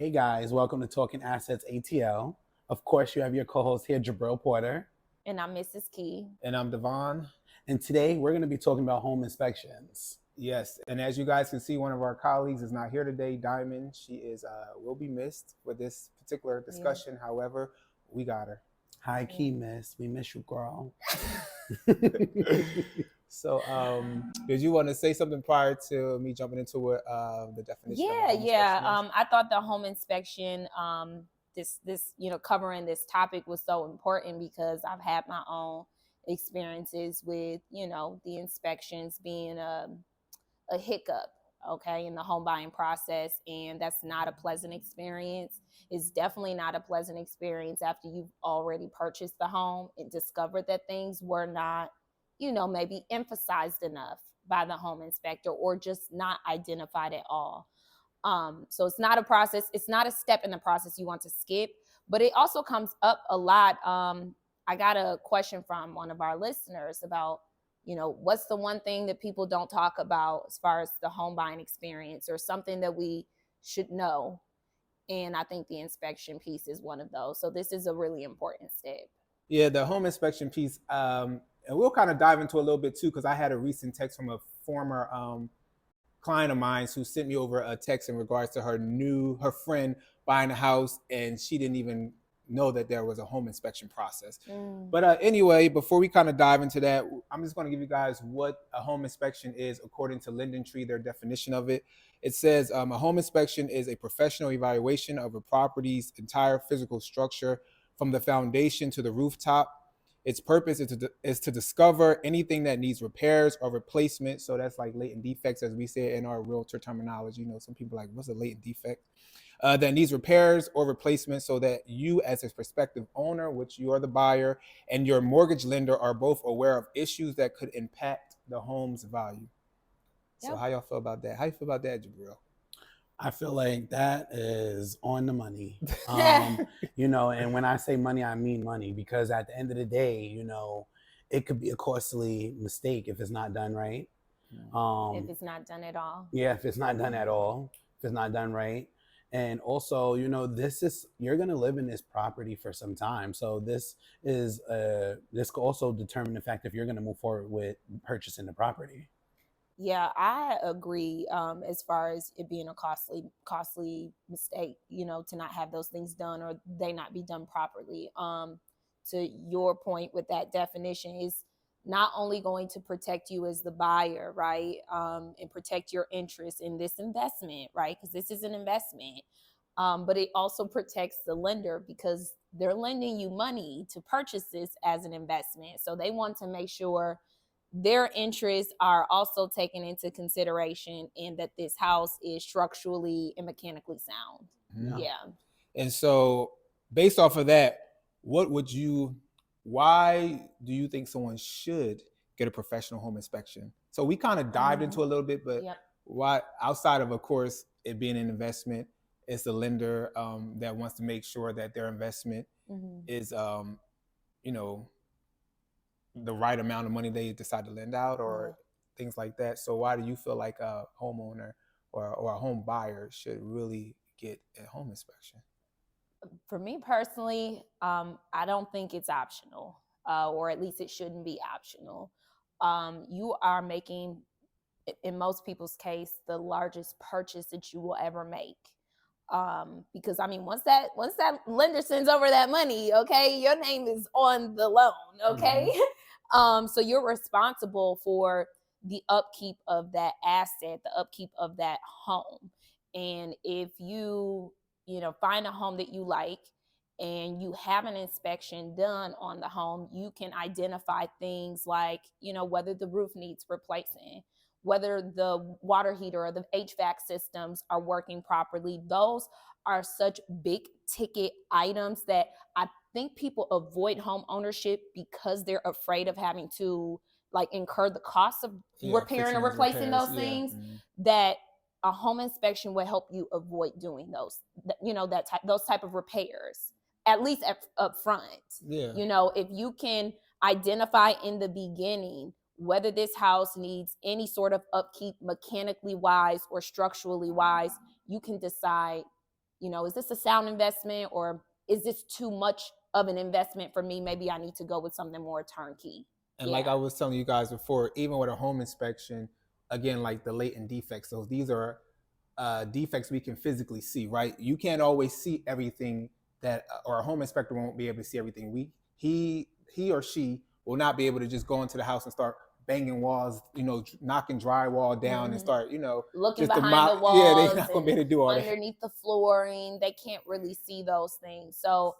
Hey guys, welcome to Talking Assets ATL. Of course, you have your co-host here, Jabril Porter. And I'm Mrs. Key. And I'm Devon. And today we're going to be talking about home inspections. Yes, and as you guys can see, one of our colleagues is not here today, Diamond. She is will be missed for this particular discussion. Yeah. However, we got her. High key, miss. We miss you, girl. So, did you want to say something prior to me jumping into it, the definition? I thought the home inspection, this covering this topic was so important because I've had my own experiences with the inspections being a hiccup, okay, in the home buying process, and that's not a pleasant experience. It's definitely not a pleasant experience after you've already purchased the home and discovered that things were not maybe emphasized enough by the home inspector or just not identified at all. So it's not a process. It's not a step in the process you want to skip, but it also comes up a lot. I got a question from one of our listeners about, what's the one thing that people don't talk about as far as the home buying experience or something that we should know. And I think the inspection piece is one of those. So this is a really important step. Yeah, the home inspection piece. And we'll kind of dive into a little bit too, because I had a recent text from a former client of mine who sent me over a text in regards to her friend buying a house, and she didn't even know that there was a home inspection process. But anyway, before we kind of dive into that, I'm just going to give you guys what a home inspection is according to LendingTree, their definition of it. It says a home inspection is a professional evaluation of a property's entire physical structure from the foundation to the rooftop. Its purpose is to discover anything that needs repairs or replacement. So that's like latent defects, as we say in our realtor terminology. Some people are like, what's a latent defect? That needs repairs or replacement, so that you as a prospective owner, which you are the buyer, and your mortgage lender are both aware of issues that could impact the home's value. Yep. So how y'all feel about that? How you feel about that, Jabril? I feel like that is on the money. And when I say money, I mean money, because at the end of the day, it could be a costly mistake if it's not done right. If it's not done at all. Yeah, if it's not done at all, if it's not done right. And also, you're going to live in this property for some time. So this could also determine the fact if you're going to move forward with purchasing the property. Yeah, I agree. As far as it being a costly mistake, to not have those things done or they not be done properly. To your point with that definition, is not only going to protect you as the buyer, right, and protect your interest in this investment, right, because this is an investment, but it also protects the lender because they're lending you money to purchase this as an investment. So they want to make sure their interests are also taken into consideration and that this house is structurally and mechanically sound. Yeah. And so based off of that, why do you think someone should get a professional home inspection? So we kind of dived into a little bit, but why, outside of course, it being an investment, it's the lender that wants to make sure that their investment is, the right amount of money they decide to lend out or things like that. So why do you feel like a homeowner or a home buyer should really get a home inspection? For me personally, I don't think it's optional, or at least it shouldn't be optional. You are making, in most people's case, the largest purchase that you will ever make. Because once that lender sends over that money, okay, your name is on the loan, okay? So you're responsible for the upkeep of that asset, the upkeep of that home. And if you find a home that you like and you have an inspection done on the home, you can identify things like, whether the roof needs replacing, whether the water heater or the HVAC systems are working properly. Those are such big ticket items that I think people avoid home ownership because they're afraid of having to incur the cost of repairing or replacing those things. That a home inspection will help you avoid doing those, those type of repairs, at least up front. If you can identify in the beginning whether this house needs any sort of upkeep mechanically wise or structurally wise, you can decide is this a sound investment, or is this too much of an investment for me? Maybe I need to go with something more turnkey. And like I was telling you guys before, even with a home inspection, again, like the latent defects, so these are defects we can physically see, right? You can't always see everything that, or a home inspector won't be able to see everything. He or she will not be able to just go into the house and start banging walls, knocking drywall down and start, looking just behind the walls. Yeah, they're not gonna be able to do all that. Underneath the flooring, they can't really see those things. So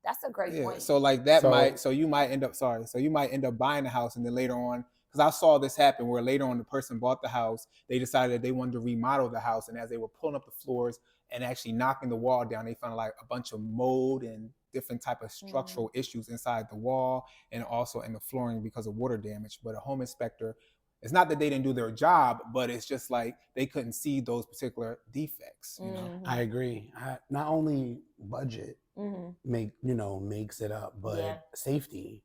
that's a great point. So like that so you might end up buying a house, and then later on, because I saw this happen where later on the person bought the house, they decided that they wanted to remodel the house, and as they were pulling up the floors and actually knocking the wall down, they found like a bunch of mold and different type of structural issues inside the wall and also in the flooring because of water damage. But a home inspector, it's not that they didn't do their job, but it's just like they couldn't see those particular defects. I agree. Not only budget makes it up, but safety.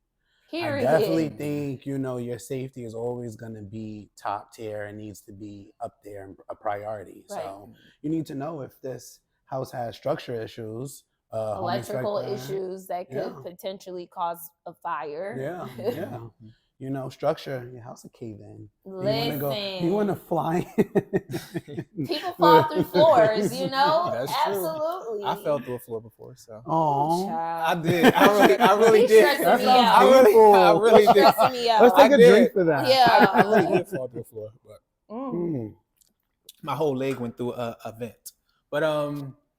I definitely think your safety is always going to be top tier and needs to be up there and a priority. Right. So you need to know if this house has structure issues, electrical issues that could potentially cause a fire. Structure, your house a cave in. Listen. You want to fly? People fall through floors, That's absolutely. True. I fell through a floor before, so. Oh, I did. I really did. That sounds painful. I really did. Let's take a drink for that. Yeah. I really did fall through a floor, but my whole leg went through a vent. But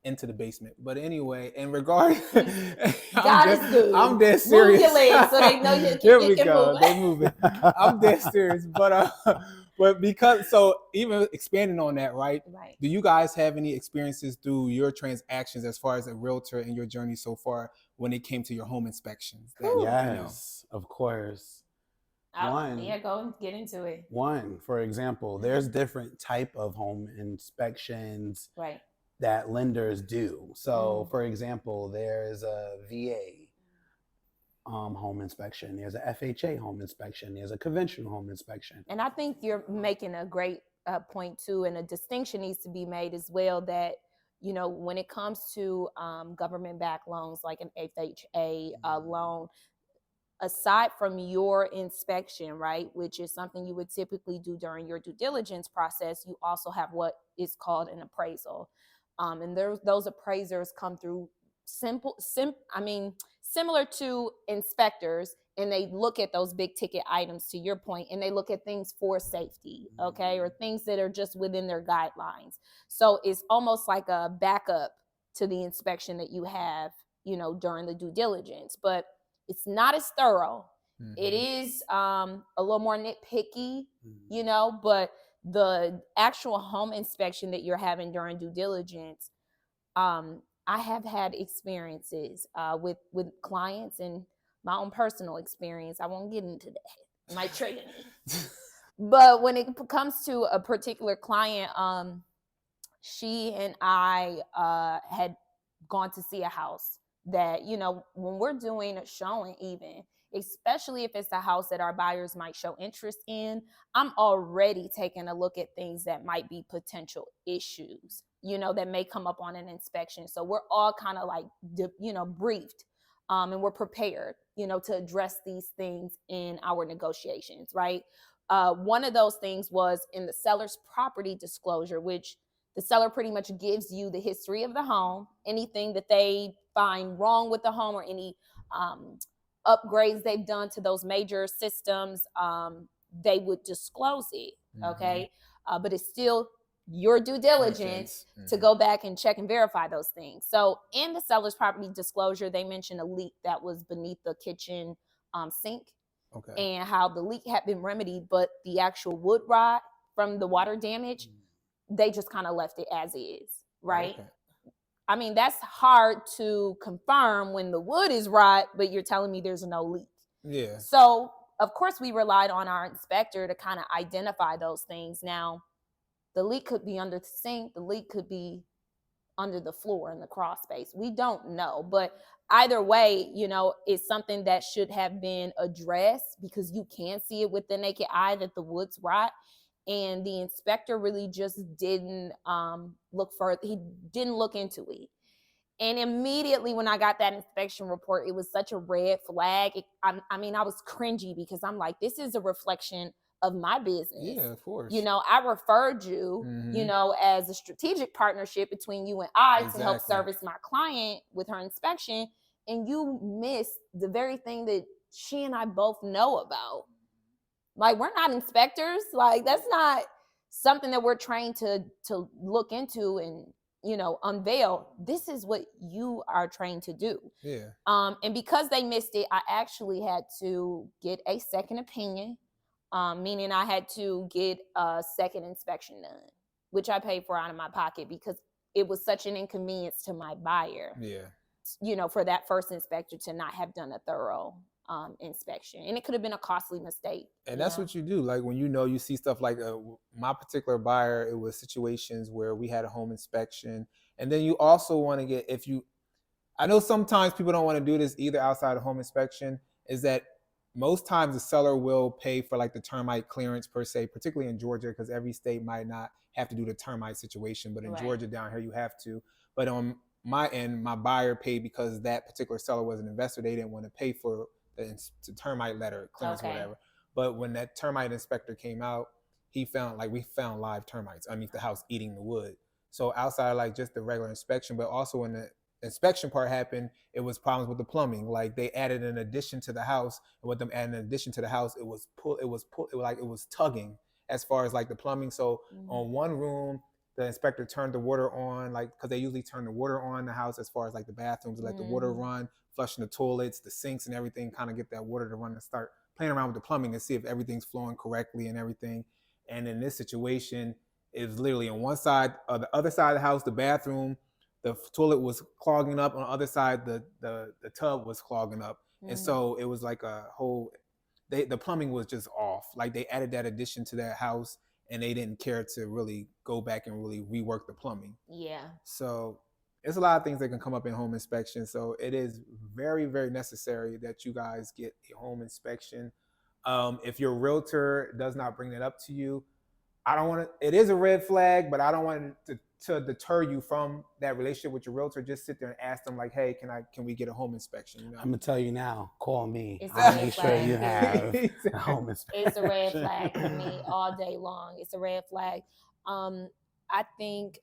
into the basement. But anyway, in regard, God is good. I'm dead serious. Move your legs so they know you Here we can go. move. They moving. I'm dead serious. But because, so even expanding on that, right? Do you guys have any experiences through your transactions as far as a realtor in your journey so far when it came to your home inspections? Yes, of course. Go and get into it. One, for example, there's different type of home inspections that lenders do. So, for example, there's a VA home inspection. There's a FHA home inspection. There's a conventional home inspection. And I think you're making a great point too, and a distinction needs to be made as well that, when it comes to government-backed loans like an FHA loan, aside from your inspection, right, which is something you would typically do during your due diligence process, you also have what is called an appraisal. And those appraisers come through similar to inspectors, and they look at those big ticket items, to your point, and they look at things for safety, or things that are just within their guidelines. So it's almost like a backup to the inspection that you have, during the due diligence, but it's not as thorough. It is a little more nitpicky, but the actual home inspection that you're having during due diligence, I have had experiences with clients and my own personal experience. I won't get into that. It might trigger me. But when it comes to a particular client, she and I had gone to see a house that, when we're doing a showing, even, especially if it's a house that our buyers might show interest in, I'm already taking a look at things that might be potential issues, that may come up on an inspection. So we're all kind of like, briefed, and we're prepared, to address these things in our negotiations, right? One of those things was in the seller's property disclosure, which the seller pretty much gives you the history of the home, anything that they find wrong with the home, or any upgrades they've done to those major systems, they would disclose it, okay? But it's still your due diligence to go back and check and verify those things. So in the seller's property disclosure, they mentioned a leak that was beneath the kitchen sink, and how the leak had been remedied, but the actual wood rot from the water damage, they just kind of left it as is, right? I mean, that's hard to confirm when the wood is rot, but you're telling me there's no leak. Yeah. So, of course, we relied on our inspector to kind of identify those things. Now, the leak could be under the sink. The leak could be under the floor in the crawl space. We don't know. But either way, it's something that should have been addressed, because you can see it with the naked eye that the wood's rot. And the inspector really just didn't look into it. And immediately when I got that inspection report, it was such a red flag. I mean, I was cringy because I'm like, this is a reflection of my business. Yeah, of course. You know, I referred you, you know, as a strategic partnership between you and I to help service my client with her inspection. And you missed the very thing that she and I both know about. Like, we're not inspectors. Like, that's not something that we're trained to look into and, you know, unveil. This is what you are trained to do. Yeah. And because they missed it, I actually had to get a second opinion, meaning I had to get a second inspection done, which I paid for out of my pocket because it was such an inconvenience to my buyer. Yeah. You know, for that first inspector to not have done a thorough inspection, and it could have been a costly mistake. And that's what you do. Like when you see stuff like my particular buyer, it was situations where we had a home inspection, and then you also want to get I know sometimes people don't want to do this either outside of home inspection. Is that most times the seller will pay for like the termite clearance per se, particularly in Georgia, because every state might not have to do the termite situation, but in Georgia down here you have to. But on my end, my buyer paid because that particular seller was an investor. They didn't want to pay for the termite letter clearance or whatever. But when that termite inspector came out, we found live termites underneath the house eating the wood. So outside of like just the regular inspection, but also when the inspection part happened, it was problems with the plumbing. Like they added an addition to the house, and with them adding an addition to the house, it was tugging as far as like the plumbing. So on one room, the inspector turned the water on, like, because they usually turn the water on in the house as far as like the bathrooms, let the water run, flushing the toilets, the sinks and everything, kind of get that water to run and start playing around with the plumbing and see if everything's flowing correctly and everything. And in this situation, it was literally on one side, the other side of the house, the bathroom, the toilet was clogging up. On the other side, the tub was clogging up. And so it was like a whole, the plumbing was just off. Like they added that addition to that house and they didn't care to really go back and really rework the plumbing. Yeah. So it's a lot of things that can come up in home inspection. So it is very, very necessary that you guys get a home inspection. If your realtor does not bring that up to you, it is a red flag, but I don't want it to deter you from that relationship with your realtor. Just sit there and ask them like, hey, can we get a home inspection? You know? I'm gonna tell you now, call me. It's I'll make sure you have a home inspection. It's a red flag for me all day long. It's a red flag. I think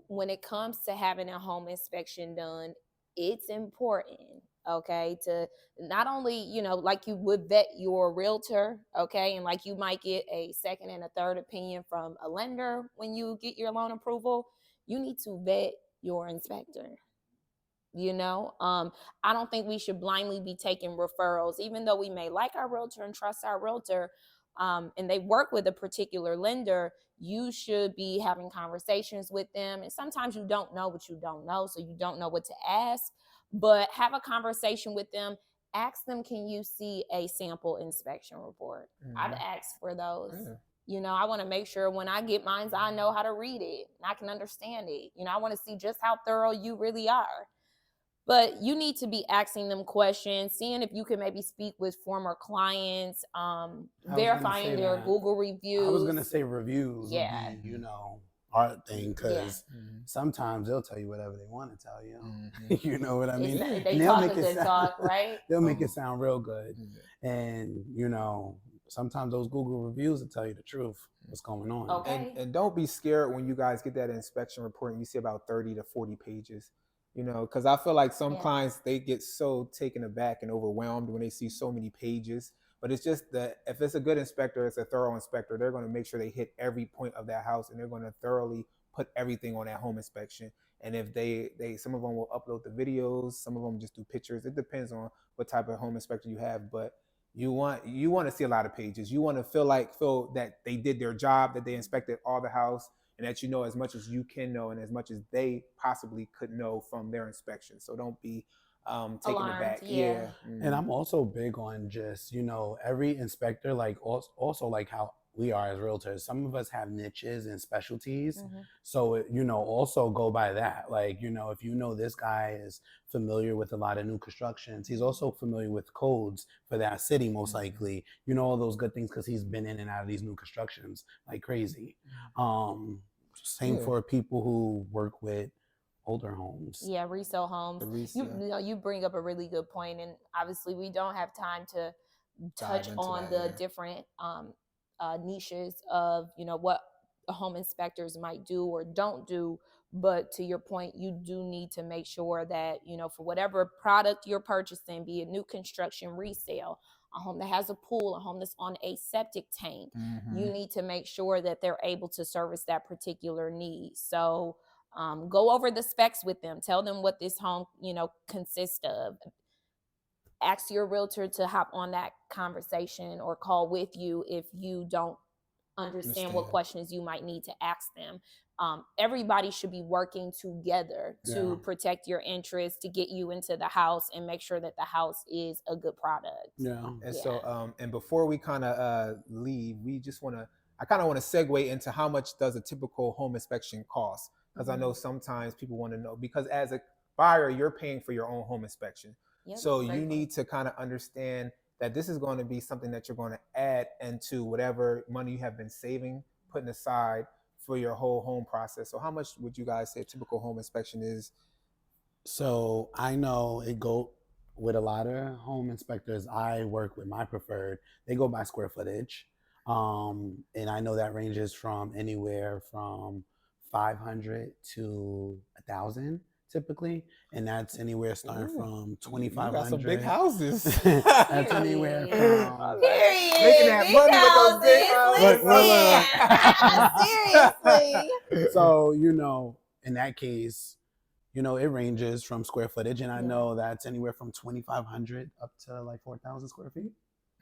when it comes to having a home inspection done, it's important, okay, to not only, you know, like you would vet your realtor, okay, and like you might get a second and a third opinion from a lender when you get your loan approval, you need to vet your inspector. You know, I don't think we should blindly be taking referrals, even though we may like our realtor and trust our realtor, and they work with a particular lender. You should be having conversations with them. And sometimes you don't know what you don't know, so you don't know what to ask. But have a conversation with them. Ask them, can you see a sample inspection report? I've asked for those. You know, I want to make sure when I get mine, I know how to read it and I can understand it. You know, I want to see just how thorough you really are. But you need to be asking them questions, seeing if you can maybe speak with former clients, verifying their Google reviews. I was going to say reviews would be, you know, our thing, because sometimes they'll tell you whatever they want to tell you. You know what I mean? They talk a good talk, right? They'll make it sound real good. And, you know, sometimes those Google reviews will tell you the truth, what's going on. Okay. And don't be scared when you guys get that inspection report and you see about 30 to 40 pages. You know, because I feel like some clients, they get so taken aback and overwhelmed when they see so many pages. But it's just that if it's a good inspector, it's a thorough inspector, they're going to make sure they hit every point of that house and they're going to thoroughly put everything on that home inspection. And if they some of them will upload the videos, some of them just do pictures. It depends on what type of home inspector you have. But you want to see a lot of pages. You want to feel that they did their job, that they inspected all the house, and that you know as much as you can know and as much as they possibly could know from their inspection. So don't be taken aback. Yeah. And I'm also big on just, you know, every inspector, like also like how we are as realtors. Some of us have niches and specialties. So, you know, also go by that. Like, you know, if you know this guy is familiar with a lot of new constructions, he's also familiar with codes for that city, most likely. You know, all those good things because he's been in and out of these new constructions like crazy. Same for people who work with older homes. Yeah, resale homes. The You resale. know, you bring up a really good point, and obviously we don't have time to touch Dive into on that, the yeah. different niches of, you know, what home inspectors might do or don't do. But to your point, you do need to make sure that, you know, for whatever product you're purchasing, be it new construction, resale, a home that has a pool, a home that's on a septic tank, you need to make sure that they're able to service that particular need. So go over the specs with them. Tell them what this home, you know, consists of. Ask your realtor to hop on that conversation or call with you if you don't understand what questions you might need to ask them. Everybody should be working together to protect your interests, to get you into the house and make sure that the house is a good product. Yeah. And so, and before we kind of leave, I kind of want to segue into how much does a typical home inspection cost? Because I know sometimes people want to know, because as a buyer, you're paying for your own home inspection. Yep, So great you point. need to kind of understand that this is going to be something that you're going to add into whatever money you have been saving, putting aside for your whole home process. So how much would you guys say a typical home inspection is? So I know it go with a lot of home inspectors. I work with my preferred. They go by square footage, and I know that ranges from anywhere from 500 to 1,000 typically, and that's anywhere starting from 2,500. You got some big houses. That's anywhere from Period. Making that Big money with those big houses. houses. Seriously. So, you know, in that case, you know, it ranges from square footage, and I Yeah. know that's anywhere from 2,500 up to like 4,000 square feet.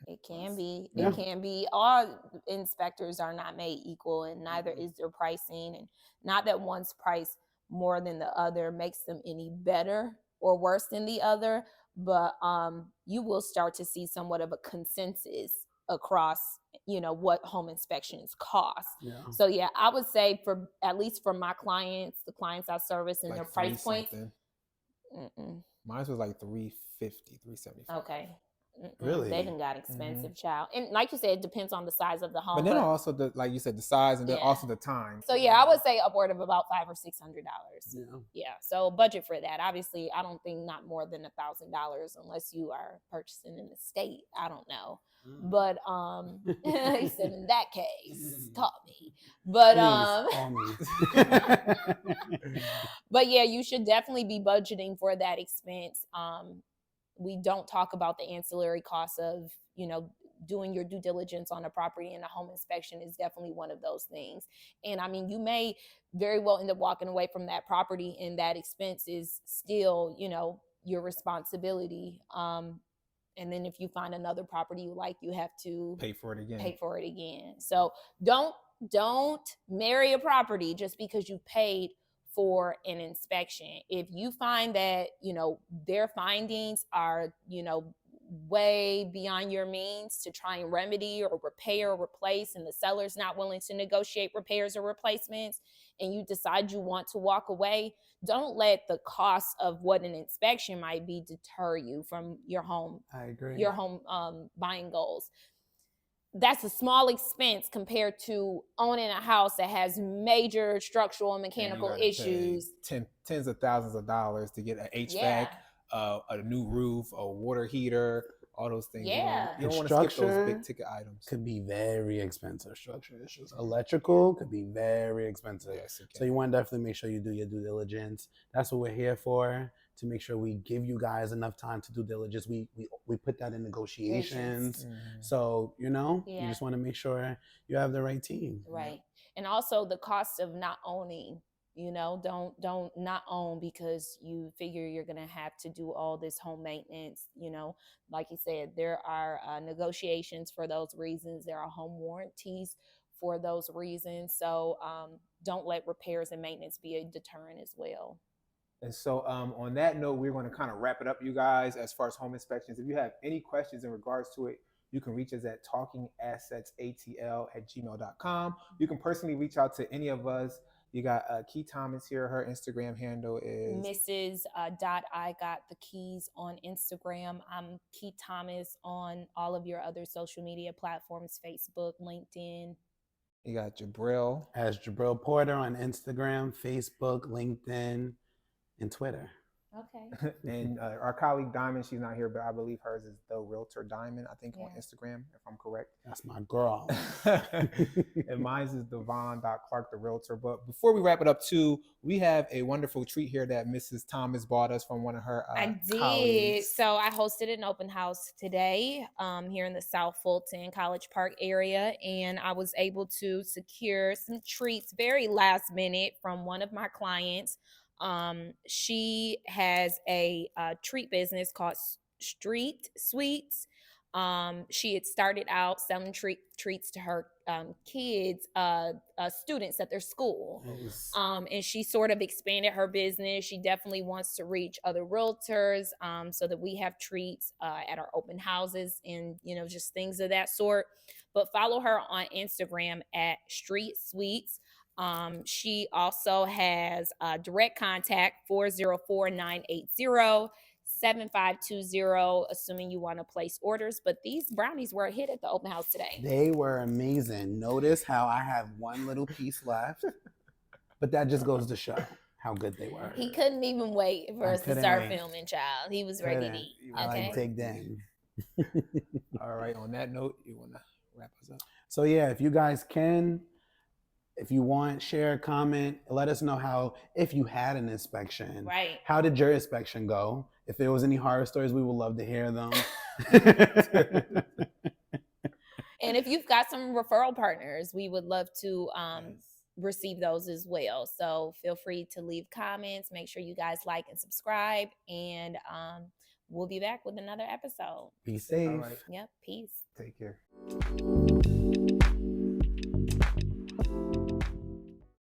It can be. Yeah. It can be. All inspectors are not made equal, and neither is their pricing. And not that one's price more than the other makes them any better or worse than the other, but you will start to see somewhat of a consensus across, you know, what home inspections cost. Yeah. So yeah, I would say for at least for my clients, the clients I service, and Like their price points. Mine was like 350, 375. Okay. Really? They done got expensive, child. And like you said, it depends on the size of the home. But then also like you said, the size and then also the time. So yeah, I would say upward of about $500 or $600. Yeah. Yeah. So budget for that. Obviously, I don't think not more than $1,000 unless you are purchasing an estate. I don't know. But he said in that case, call me. But Please, call me. but yeah, you should definitely be budgeting for that expense. We don't talk about the ancillary costs of, you know, doing your due diligence on a property, and a home inspection is definitely one of those things. And I mean, you may very well end up walking away from that property, and that expense is still, you know, your responsibility. And then if you find another property you like, you have to pay for it again. So don't marry a property just because you paid for an inspection. If you find that, you know, their findings are, you know, way beyond your means to try and remedy or repair or replace, and the seller's not willing to negotiate repairs or replacements, and you decide you want to walk away, don't let the cost of what an inspection might be deter you from your home. I agree. Your home buying goals. That's a small expense compared to owning a house that has major structural and mechanical issues. Tens of thousands of dollars to get an HVAC, a new roof, a water heater, all those things. Yeah. You don't want to skip those big ticket items. Could be very expensive. Structure issues. Electrical could be very expensive. Yes, so you want to definitely make sure you do your due diligence. That's what we're here for, to make sure we give you guys enough time to do diligence. We put that in negotiations. So, you know, you just want to make sure you have the right team. Right. And also the cost of not owning. You know, don't not own because you figure you're going to have to do all this home maintenance. You know, like you said, there are negotiations for those reasons. There are home warranties for those reasons. So don't let repairs and maintenance be a deterrent as well. And so on that note, we're going to kind of wrap it up, you guys, as far as home inspections. If you have any questions in regards to it, you can reach us at talkingassetsatl@gmail.com. You can personally reach out to any of us. You got Key Thomas here. Her Instagram handle is Mrs. I got the keys on Instagram. I'm Key Thomas on all of your other social media platforms, Facebook, LinkedIn. You got Jabril as Jabril Porter on Instagram, Facebook, LinkedIn. and Twitter. Okay. And our colleague Diamond, she's not here, but I believe hers is The Realtor Diamond, I think, on Yeah. Instagram, if I'm correct. That's my girl. And mine is Devon.Clark, the Realtor. But before we wrap it up, too, we have a wonderful treat here that Mrs. Thomas bought us from one of her I did. colleagues. So I hosted an open house today here in the South Fulton College Park area, and I was able to secure some treats very last minute from one of my clients. She has a treat business called Street Sweets. She had started out selling treats to her kids, students at their school. Nice. And she sort of expanded her business. She definitely wants to reach other realtors, so that we have treats at our open houses and, just things of that sort. But follow her on Instagram at Street Sweets. She also has direct contact 404-980-7520, assuming you want to place orders. But these brownies were a hit at the open house today. They were amazing. Notice how I have one little piece left, but that just goes to show how good they were. He couldn't even wait for us to start filming, child. He was ready to eat. I like digged in. All right. On that note, you want to wrap us up? So yeah, if you guys can, if you want, share, comment, let us know how, if you had an inspection. Right. How did your inspection go? If there was any horror stories, we would love to hear them. And if you've got some referral partners, we would love to receive those as well. So feel free to leave comments. Make sure you guys like and subscribe. And we'll be back with another episode. Be safe. All right. Yep. Peace. Take care.